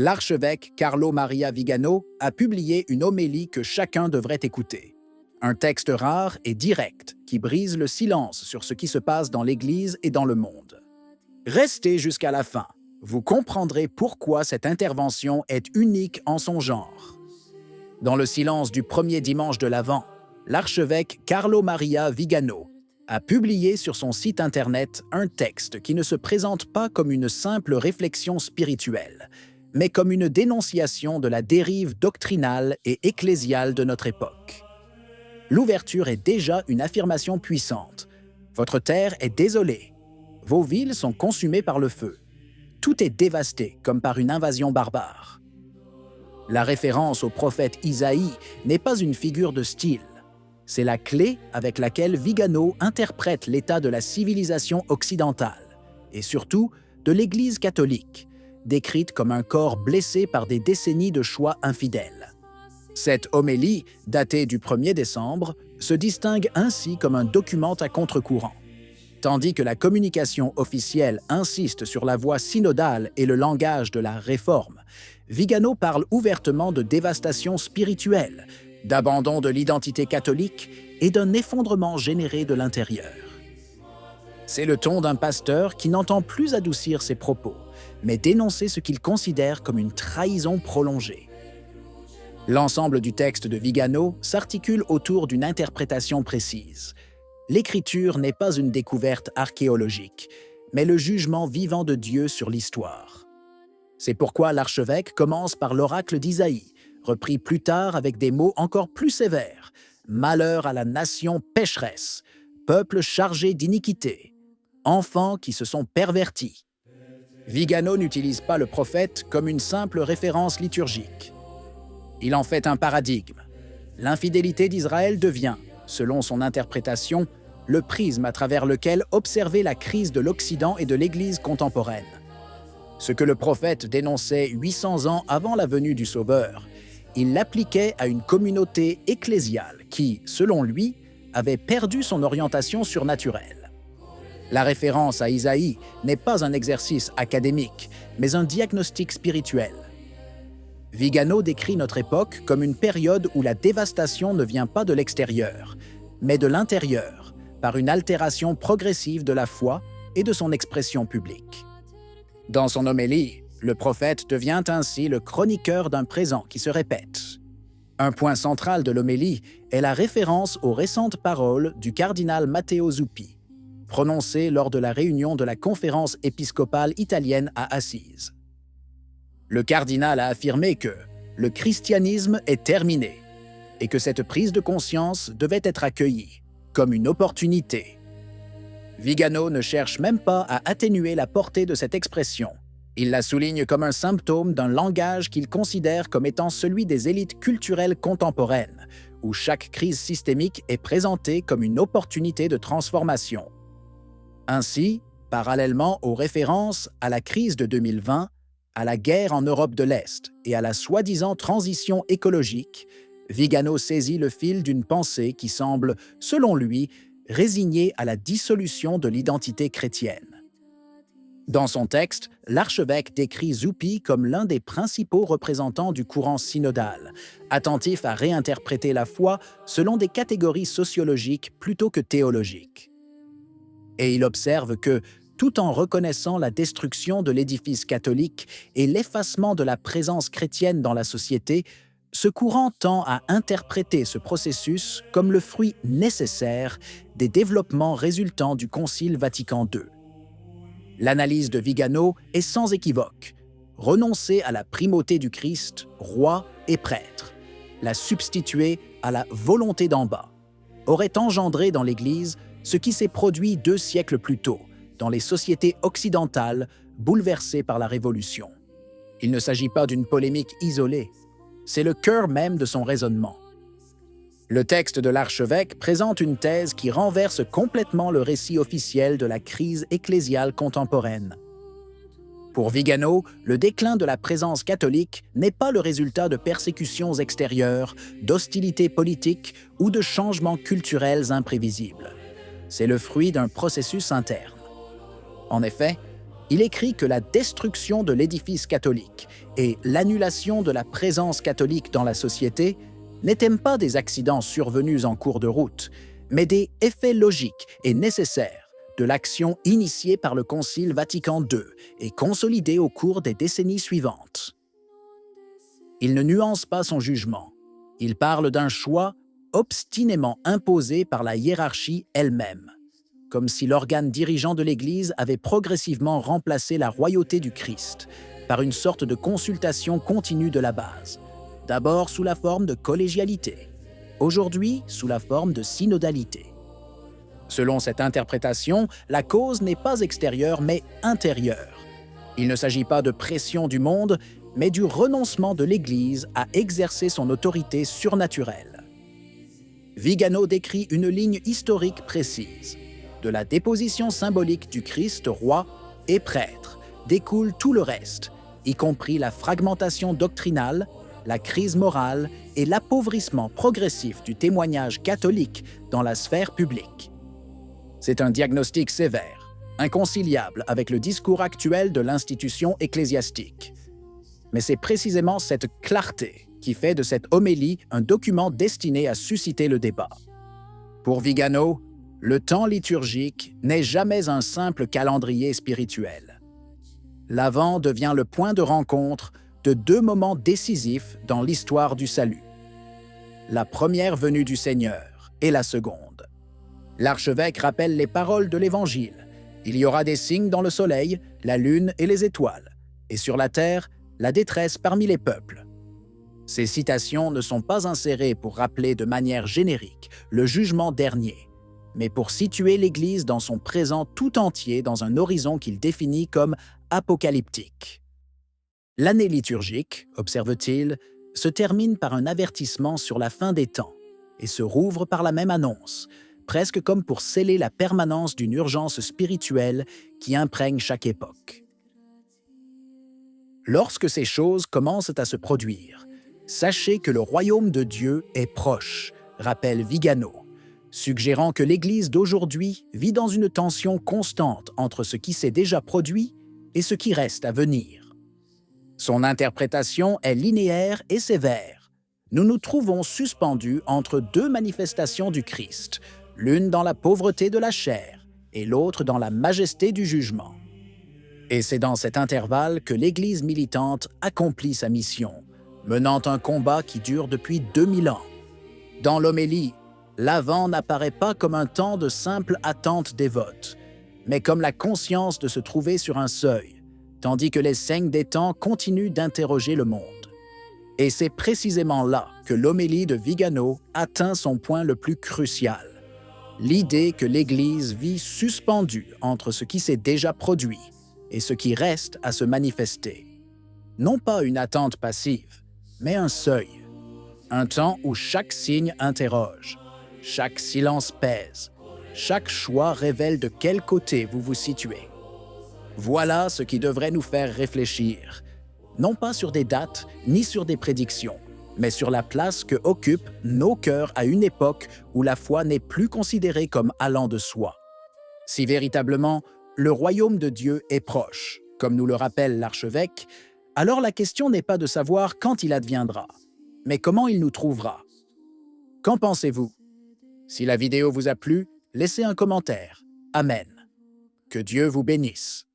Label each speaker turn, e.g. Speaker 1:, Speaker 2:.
Speaker 1: L'archevêque Carlo Maria Vigano a publié une homélie que chacun devrait écouter. Un texte rare et direct qui brise le silence sur ce qui se passe dans l'Église et dans le monde. Restez jusqu'à la fin. Vous comprendrez pourquoi cette intervention est unique en son genre. Dans le silence du premier dimanche de l'Avent, l'archevêque Carlo Maria Vigano a publié sur son site internet un texte qui ne se présente pas comme une simple réflexion spirituelle, mais comme une dénonciation de la dérive doctrinale et ecclésiale de notre époque. L'ouverture est déjà une affirmation puissante. Votre terre est désolée. Vos villes sont consumées par le feu. Tout est dévasté comme par une invasion barbare. La référence au prophète Isaïe n'est pas une figure de style. C'est la clé avec laquelle Vigano interprète l'état de la civilisation occidentale, et surtout de l'Église catholique, décrite comme un corps blessé par des décennies de choix infidèles. Cette homélie, datée du 1er décembre, se distingue ainsi comme un document à contre-courant. Tandis que la communication officielle insiste sur la voie synodale et le langage de la réforme, Vigano parle ouvertement de dévastation spirituelle, d'abandon de l'identité catholique et d'un effondrement généré de l'intérieur. C'est le ton d'un pasteur qui n'entend plus adoucir ses propos, mais dénoncer ce qu'il considère comme une trahison prolongée. L'ensemble du texte de Vigano s'articule autour d'une interprétation précise. L'Écriture n'est pas une découverte archéologique, mais le jugement vivant de Dieu sur l'histoire. C'est pourquoi l'archevêque commence par l'oracle d'Isaïe, repris plus tard avec des mots encore plus sévères. « Malheur à la nation pécheresse, peuple chargé d'iniquité, enfants qui se sont pervertis. » Vigano n'utilise pas le prophète comme une simple référence liturgique. Il en fait un paradigme. L'infidélité d'Israël devient, selon son interprétation, le prisme à travers lequel observer la crise de l'Occident et de l'Église contemporaine. Ce que le prophète dénonçait 800 ans avant la venue du Sauveur, il l'appliquait à une communauté ecclésiale qui, selon lui, avait perdu son orientation surnaturelle. La référence à Isaïe n'est pas un exercice académique, mais un diagnostic spirituel. Vigano décrit notre époque comme une période où la dévastation ne vient pas de l'extérieur, mais de l'intérieur, par une altération progressive de la foi et de son expression publique. Dans son homélie, le prophète devient ainsi le chroniqueur d'un présent qui se répète. Un point central de l'homélie est la référence aux récentes paroles du cardinal Matteo Zuppi, prononcées lors de la réunion de la conférence épiscopale italienne à Assise. Le cardinal a affirmé que le christianisme est terminé et que cette prise de conscience devait être accueillie comme une opportunité. Vigano ne cherche même pas à atténuer la portée de cette expression. Il la souligne comme un symptôme d'un langage qu'il considère comme étant celui des élites culturelles contemporaines, où chaque crise systémique est présentée comme une opportunité de transformation. Ainsi, parallèlement aux références à la crise de 2020, à la guerre en Europe de l'Est et à la soi-disant transition écologique, Vigano saisit le fil d'une pensée qui semble, selon lui, résignée à la dissolution de l'identité chrétienne. Dans son texte, l'archevêque décrit Zuppi comme l'un des principaux représentants du courant synodal, attentif à réinterpréter la foi selon des catégories sociologiques plutôt que théologiques. Et il observe que, tout en reconnaissant la destruction de l'édifice catholique et l'effacement de la présence chrétienne dans la société, ce courant tend à interpréter ce processus comme le fruit nécessaire des développements résultant du Concile Vatican II. L'analyse de Vigano est sans équivoque. Renoncer à la primauté du Christ, roi et prêtre, la substituer à la volonté d'en bas, aurait engendré dans l'Église ce qui s'est produit 2 siècles plus tôt, dans les sociétés occidentales bouleversées par la Révolution. Il ne s'agit pas d'une polémique isolée, c'est le cœur même de son raisonnement. Le texte de l'archevêque présente une thèse qui renverse complètement le récit officiel de la crise ecclésiale contemporaine. Pour Vigano, le déclin de la présence catholique n'est pas le résultat de persécutions extérieures, d'hostilités politiques ou de changements culturels imprévisibles. C'est le fruit d'un processus interne. En effet, Il écrit que la destruction de l'édifice catholique et l'annulation de la présence catholique dans la société n'étaient pas des accidents survenus en cours de route, mais des effets logiques et nécessaires de l'action initiée par le Concile Vatican II et consolidée au cours des décennies suivantes. Il ne nuance pas son jugement. Il parle d'un choix obstinément imposé par la hiérarchie elle-même, comme si l'organe dirigeant de l'Église avait progressivement remplacé la royauté du Christ par une sorte de consultation continue de la base, d'abord sous la forme de collégialité, aujourd'hui sous la forme de synodalité. Selon cette interprétation, la cause n'est pas extérieure mais intérieure. Il ne s'agit pas de pression du monde, mais du renoncement de l'Église à exercer son autorité surnaturelle. Vigano décrit une ligne historique précise. De la déposition symbolique du Christ roi et prêtre découle tout le reste, y compris la fragmentation doctrinale, la crise morale et l'appauvrissement progressif du témoignage catholique dans la sphère publique. C'est un diagnostic sévère, inconciliable avec le discours actuel de l'institution ecclésiastique. Mais c'est précisément cette clarté qui fait de cette homélie un document destiné à susciter le débat. Pour Vigano, le temps liturgique n'est jamais un simple calendrier spirituel. L'Avent devient le point de rencontre de deux moments décisifs dans l'histoire du salut. La première venue du Seigneur et la seconde. L'archevêque rappelle les paroles de l'Évangile. Il y aura des signes dans le soleil, la lune et les étoiles, et sur la terre, la détresse parmi les peuples. Ces citations ne sont pas insérées pour rappeler de manière générique le jugement dernier, mais pour situer l'Église dans son présent tout entier dans un horizon qu'il définit comme apocalyptique. L'année liturgique, observe-t-il, se termine par un avertissement sur la fin des temps et se rouvre par la même annonce, presque comme pour sceller la permanence d'une urgence spirituelle qui imprègne chaque époque. Lorsque ces choses commencent à se produire, sachez que le royaume de Dieu est proche, rappelle Vigano, suggérant que l'Église d'aujourd'hui vit dans une tension constante entre ce qui s'est déjà produit et ce qui reste à venir. Son interprétation est linéaire et sévère. Nous nous trouvons suspendus entre deux manifestations du Christ, l'une dans la pauvreté de la chair et l'autre dans la majesté du jugement. Et c'est dans cet intervalle que l'Église militante accomplit sa mission, menant un combat qui dure depuis 2000 ans. Dans l'homélie, l'Avent n'apparaît pas comme un temps de simple attente dévote, mais comme la conscience de se trouver sur un seuil, tandis que les saignes des temps continuent d'interroger le monde. Et c'est précisément là que l'homélie de Vigano atteint son point le plus crucial. L'idée que l'Église vit suspendue entre ce qui s'est déjà produit et ce qui reste à se manifester. Non pas une attente passive, mais un seuil. Un temps où chaque signe interroge, chaque silence pèse, chaque choix révèle de quel côté vous vous situez. Voilà ce qui devrait nous faire réfléchir, non pas sur des dates ni sur des prédictions, mais sur la place que occupent nos cœurs à une époque où la foi n'est plus considérée comme allant de soi. Si véritablement le royaume de Dieu est proche, comme nous le rappelle l'archevêque, alors la question n'est pas de savoir quand il adviendra, mais comment il nous trouvera. Qu'en pensez-vous? Si la vidéo vous a plu, laissez un commentaire. Amen. Que Dieu vous bénisse.